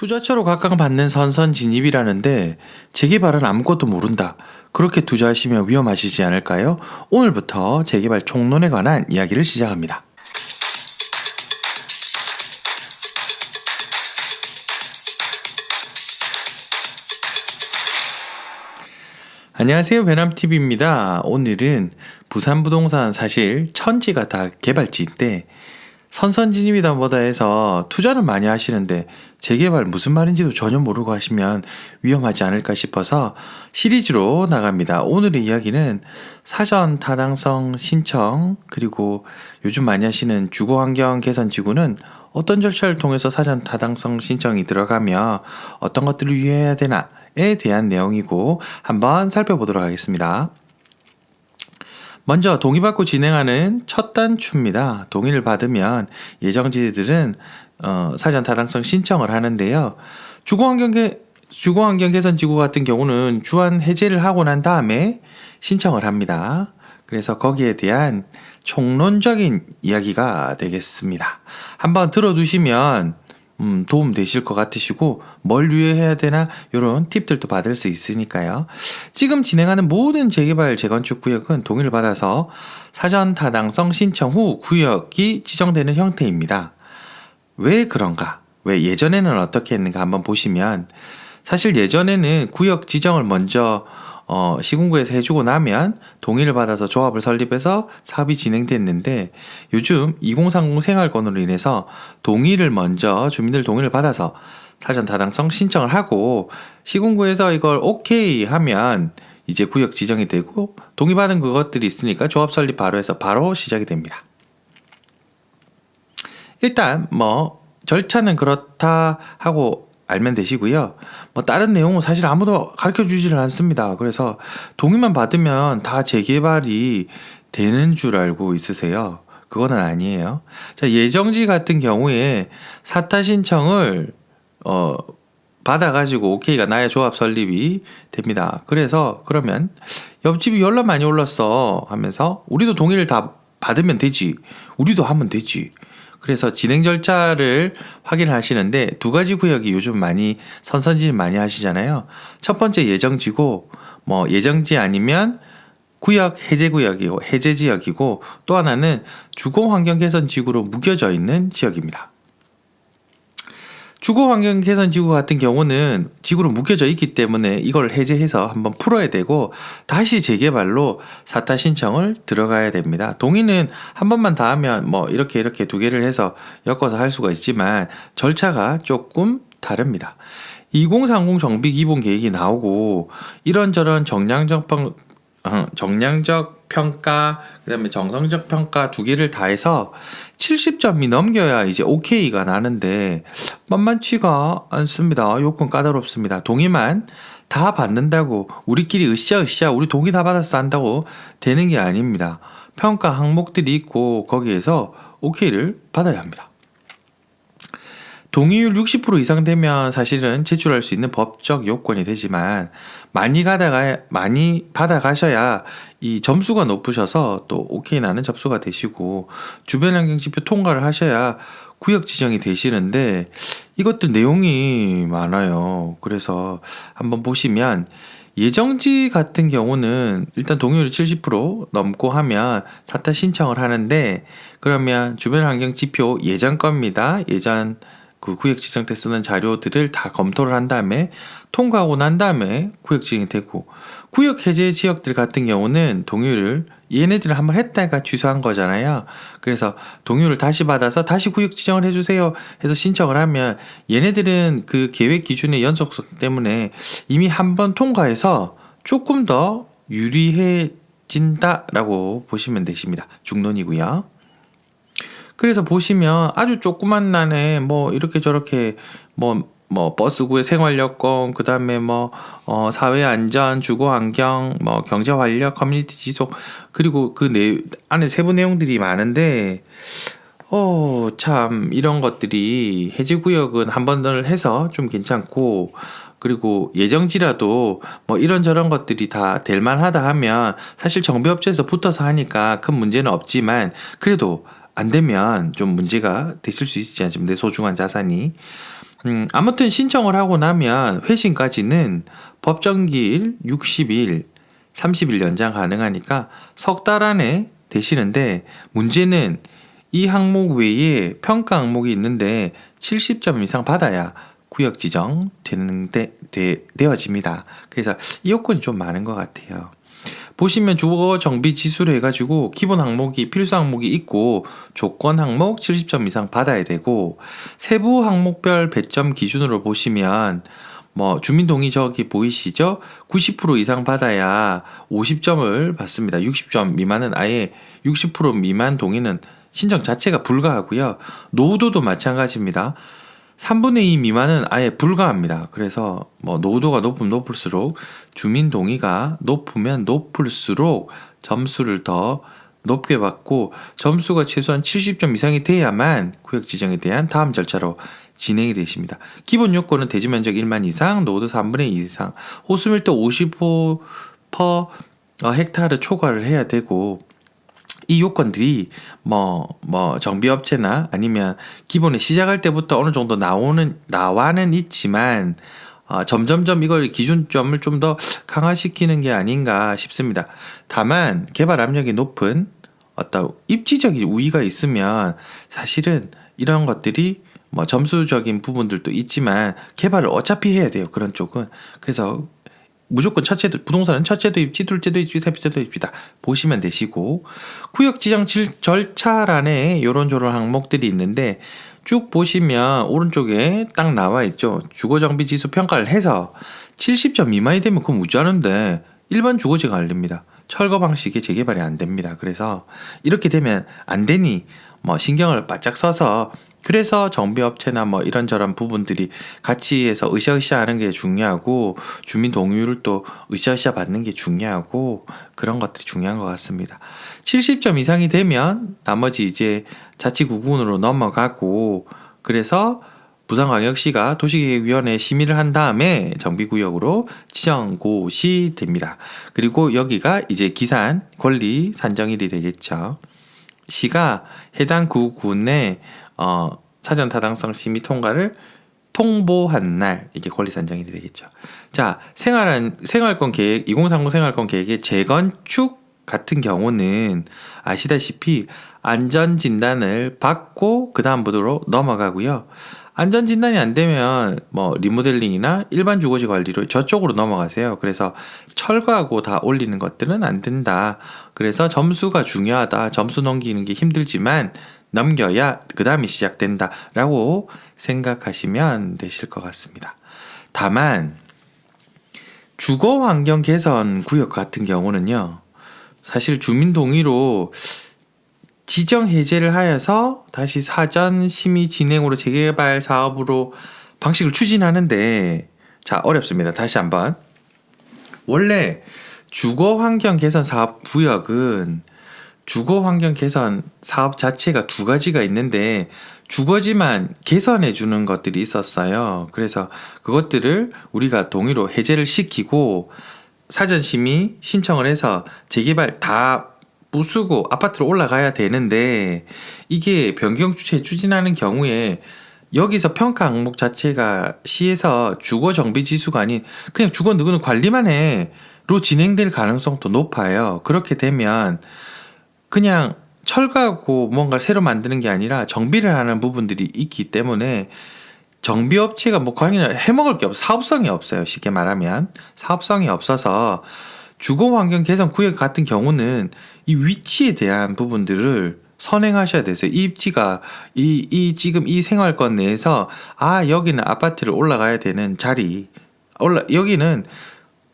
투자처로 각광받는 선선진입이라는데 재개발은 아무것도 모른다. 그렇게 투자하시면 위험하시지 않을까요? 오늘부터 재개발 총론에 관한 이야기를 시작합니다. 안녕하세요, 배남TV입니다. 오늘은 부산부동산 사실 천지가 다 개발지인데 선선진입이다 뭐다 해서 투자는 많이 하시는데 재개발 무슨 말인지도 전혀 모르고 하시면 위험하지 않을까 싶어서 시리즈로 나갑니다. 오늘의 이야기는 사전 타당성 신청, 그리고 요즘 많이 하시는 주거환경 개선 지구는 어떤 절차를 통해서 사전 타당성 신청이 들어가며 어떤 것들을 유의해야 되나에 대한 내용이고 한번 살펴보도록 하겠습니다. 먼저 동의받고 진행하는 첫 단추입니다. 동의를 받으면 예정지들은 사전 타당성 신청을 하는데요. 주거환경 개선 지구 같은 경우는 주안 해제를 하고 난 다음에 신청을 합니다. 그래서 거기에 대한 총론적인 이야기가 되겠습니다. 한번 들어두시면 도움 되실 것 같으시고 뭘 유의해야 되나 이런 팁들도 받을 수 있으니까요. 지금 진행하는 모든 재개발 재건축 구역은 동의를 받아서 사전 타당성 신청 후 구역이 지정되는 형태입니다. 왜 그런가? 왜 예전에는 어떻게 했는가 한번 보시면, 사실 예전에는 구역 지정을 먼저 시군구에서 해주고 나면 동의를 받아서 조합을 설립해서 사업이 진행됐는데, 요즘 2030 생활권으로 인해서 동의를 먼저 주민들 동의를 받아서 사전 타당성 신청을 하고 시군구에서 이걸 오케이 하면 이제 구역 지정이 되고 동의받은 그것들이 있으니까 조합 설립 바로 해서 바로 시작이 됩니다. 일단 절차는 그렇다 하고 알면 되시고요. 다른 내용은 사실 아무도 가르쳐 주지를 않습니다. 그래서 동의만 받으면 다 재개발이 되는 줄 알고 있으세요. 그거는 아니에요. 자, 예정지 같은 경우에 사타 신청을 받아가지고 오케이가 나야 조합 설립이 됩니다. 그래서 그러면 옆집이 연락 많이 올랐어 하면서 우리도 동의를 다 받으면 되지. 우리도 하면 되지. 그래서 진행 절차를 확인을 하시는데 두 가지 구역이 요즘 많이 선선진입 많이 하시잖아요. 첫 번째 예정지고 예정지 아니면 구역 해제구역이고 해제지역이고, 또 하나는 주거환경개선지구로 묶여져 있는 지역입니다. 주거환경개선지구 같은 경우는 지구로 묶여져 있기 때문에 이걸 해제해서 한번 풀어야 되고 다시 재개발로 사타 신청을 들어가야 됩니다. 동의는 한 번만 다 하면 이렇게 두 개를 해서 엮어서 할 수가 있지만 절차가 조금 다릅니다. 2030 정비 기본 계획이 나오고 이런저런 정량적 평가, 그다음에 정성적 평가 두 개를 다 해서 70점이 넘겨야 이제 오케이가 나는데 만만치가 않습니다. 요건 까다롭습니다. 동의만 다 받는다고 우리끼리 으쌰으쌰 우리 동의 다 받았어 한다고 되는 게 아닙니다. 평가 항목들이 있고 거기에서 오케이를 받아야 합니다. 동의율 60% 이상 되면 사실은 제출할 수 있는 법적 요건이 되지만 많이 받아가셔야 이 점수가 높으셔서 또 오케이 나는 접수가 되시고 주변 환경 지표 통과를 하셔야 구역 지정이 되시는데 이것들 내용이 많아요. 그래서 한번 보시면 예정지 같은 경우는 일단 동의율이 70% 넘고 하면 사타 신청을 하는데, 그러면 주변 환경 지표 예전 겁니다. 예전 그 구역 지정 때 쓰는 자료들을 다 검토를 한 다음에 통과하고 난 다음에 구역 지정이 되고, 구역 해제 지역들 같은 경우는 동의율을 얘네들을 한번 했다가 취소한 거잖아요. 그래서 동의율을 다시 받아서 다시 구역 지정을 해주세요 해서 신청을 하면 얘네들은 그 계획 기준의 연속성 때문에 이미 한번 통과해서 조금 더 유리해진다라고 보시면 되십니다. 중론이고요. 그래서 보시면 아주 조그만 난에 이렇게 저렇게 버스구의 생활여건, 그 다음에 사회안전, 주거환경, 경제활력, 커뮤니티 지속, 그리고 그 안에 세부 내용들이 많은데 참 이런 것들이 해제구역은 한 번을 해서 좀 괜찮고, 그리고 예정지라도 이런저런 것들이 다 될 만하다 하면 사실 정비업체에서 붙어서 하니까 큰 문제는 없지만 그래도 안 되면 좀 문제가 되실 수 있지 않습니까? 내 소중한 자산이. 아무튼 신청을 하고 나면 회신까지는 법정기일 60일, 30일 연장 가능하니까 석 달 안에 되시는데, 문제는 이 항목 외에 평가 항목이 있는데 70점 이상 받아야 구역 지정 되어집니다. 그래서 이 요건이 좀 많은 것 같아요. 보시면 주거 정비 지수로 해가지고 기본 항목이 필수 항목이 있고 조건 항목 70점 이상 받아야 되고, 세부 항목별 배점 기준으로 보시면 주민 동의 저기 보이시죠? 90% 이상 받아야 50점을 받습니다. 60점 미만은 아예 60% 미만 동의는 신청 자체가 불가하고요. 노후도도 마찬가지입니다. 3분의 2 미만은 아예 불가합니다. 그래서 노후도가 높으면 높을수록, 주민 동의가 높으면 높을수록 점수를 더 높게 받고, 점수가 최소한 70점 이상이 돼야만 구역 지정에 대한 다음 절차로 진행이 되십니다. 기본 요건은 대지 면적 1만 이상, 노후도 3분의 2 이상, 호수밀도 55 헥타르 초과를 해야 되고, 이 요건들이 정비업체나 아니면 기본에 시작할 때부터 어느 정도 나와는 있지만, 점점점 이걸 기준점을 좀 더 강화시키는 게 아닌가 싶습니다. 다만 개발 압력이 높은 어떤 입지적인 우위가 있으면 사실은 이런 것들이 점수적인 부분들도 있지만 개발을 어차피 해야 돼요, 그런 쪽은. 그래서 무조건 부동산은 첫째 도입지, 둘째 도입지, 셋째 도입지다 보시면 되시고, 구역 지정 절차란에 요런저런 항목들이 있는데 쭉 보시면 오른쪽에 딱 나와 있죠. 주거정비 지수 평가를 해서 70점 미만이 되면 그건 무지하는데 일반 주거지가 알립니다. 철거 방식의 재개발이 안 됩니다. 그래서 이렇게 되면 안 되니 신경을 바짝 써서, 그래서 정비업체나 이런저런 부분들이 같이 해서 으쌰으쌰 하는 게 중요하고, 주민 동의를 또 으쌰으쌰 받는 게 중요하고, 그런 것들이 중요한 것 같습니다. 70점 이상이 되면 나머지 이제 자치구군으로 넘어가고, 그래서 부산광역시가 도시계획위원회에 심의를 한 다음에 정비구역으로 지정고시 됩니다. 그리고 여기가 이제 기산 권리 산정일이 되겠죠. 시가 해당 구군의 사전 타당성 심의 통과를 통보한 날, 이게 권리 산정일이 되겠죠. 자, 생활권 계획, 2030 생활권 계획의 재건축 같은 경우는 아시다시피 안전진단을 받고 그 다음부터로 넘어가고요. 안전진단이 안 되면 리모델링이나 일반 주거지 관리로 저쪽으로 넘어가세요. 그래서 철거하고 다 올리는 것들은 안 된다. 그래서 점수가 중요하다. 점수 넘기는 게 힘들지만 넘겨야 그 다음이 시작된다 라고 생각하시면 되실 것 같습니다. 다만 주거환경 개선 구역 같은 경우는요, 사실 주민 동의로 지정 해제를 하여서 다시 사전 심의 진행으로 재개발 사업으로 방식을 추진하는데, 자, 어렵습니다. 다시 한번. 원래 주거환경 개선 사업 구역은 주거환경 개선 사업 자체가 두 가지가 있는데 주거지만 개선해 주는 것들이 있었어요. 그래서 그것들을 우리가 동의로 해제를 시키고 사전심의 신청을 해서 재개발 다 부수고 아파트로 올라가야 되는데, 이게 변경주체 추진하는 경우에 여기서 평가 항목 자체가 시에서 주거 정비 지수가 아닌 그냥 주거 누구는 관리만 해로 진행될 가능성도 높아요. 그렇게 되면 그냥 철거하고 뭔가 새로 만드는 게 아니라 정비를 하는 부분들이 있기 때문에 정비업체가 그냥 해먹을 게 없어요. 사업성이 없어요. 쉽게 말하면 사업성이 없어서 주거환경 개선 구역 같은 경우는 이 위치에 대한 부분들을 선행하셔야 되세요. 이 입지가 지금 이 생활권 내에서 여기는 아파트를 올라가야 되는 자리, 여기는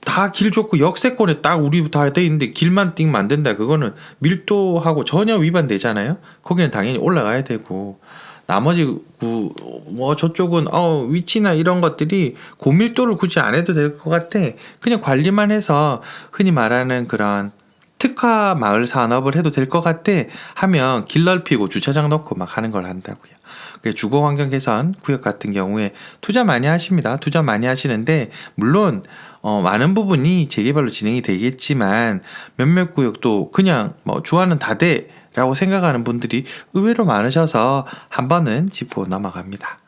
다 길 좋고 역세권에 딱 우리 다 돼 있는데 길만 띵 만든다. 그거는 밀도하고 전혀 위반되잖아요. 거기는 당연히 올라가야 되고, 나머지 저쪽은 위치나 이런 것들이 고밀도를 굳이 안 해도 될 것 같아. 그냥 관리만 해서 흔히 말하는 그런 특화 마을 산업을 해도 될 것 같아 하면 길 넓히고 주차장 넣고 막 하는 걸 한다고요. 주거 환경 개선 구역 같은 경우에 투자 많이 하십니다. 투자 많이 하시는데 물론 많은 부분이 재개발로 진행이 되겠지만 몇몇 구역도 그냥 주화는 다 돼 라고 생각하는 분들이 의외로 많으셔서 한 번은 짚고 넘어갑니다.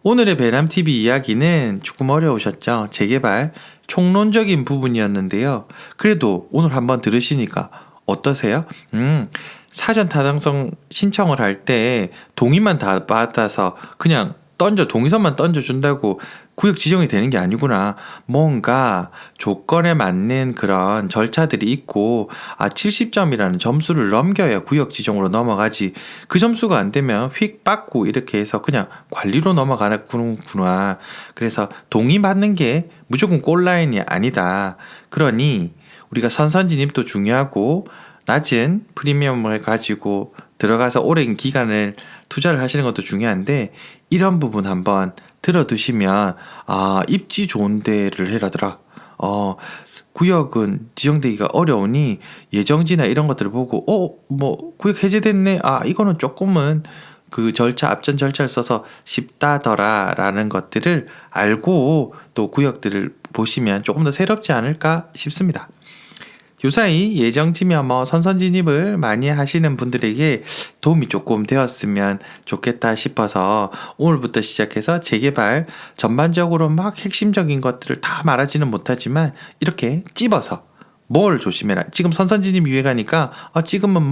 오늘의 배남TV 이야기는 조금 어려우셨죠? 재개발 총론적인 부분이었는데요. 그래도 오늘 한번 들으시니까 어떠세요? 사전 타당성 신청을 할 때 동의만 다 받아서 그냥 동의서만 던져준다고 구역 지정이 되는 게 아니구나. 뭔가 조건에 맞는 그런 절차들이 있고, 70점이라는 점수를 넘겨야 구역 지정으로 넘어가지. 그 점수가 안 되면 휙 받고 이렇게 해서 그냥 관리로 넘어가는구나. 그래서 동의받는 게 무조건 골라인이 아니다. 그러니 우리가 선선진입도 중요하고, 낮은 프리미엄을 가지고 들어가서 오랜 기간을 투자를 하시는 것도 중요한데, 이런 부분 한번 들어두시면 입지 좋은 데를 해라더라. 구역은 지정되기가 어려우니 예정지나 이런 것들을 보고 뭐 구역 해제됐네. 이거는 조금은 그 앞전 절차를 써서 쉽다더라 라는 것들을 알고 또 구역들을 보시면 조금 더 새롭지 않을까 싶습니다. 요사이 예정지며 선선진입을 많이 하시는 분들에게 도움이 조금 되었으면 좋겠다 싶어서 오늘부터 시작해서 재개발 전반적으로 막 핵심적인 것들을 다 말하지는 못하지만 이렇게 찝어서 뭘 조심해라. 지금 선선진입 유행하니까 지금은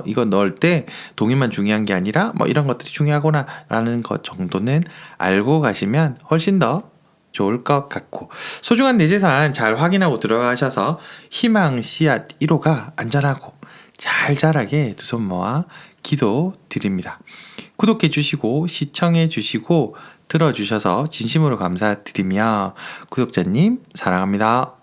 이거 넣을 때 동의만 중요한 게 아니라 이런 것들이 중요하구나 라는 것 정도는 알고 가시면 훨씬 더 좋을 것 같고, 소중한 내 재산 잘 확인하고 들어가셔서 희망 씨앗 1호가 안전하고 잘 자라게 두 손 모아 기도 드립니다. 구독해 주시고 시청해 주시고 들어주셔서 진심으로 감사드리며 구독자님 사랑합니다.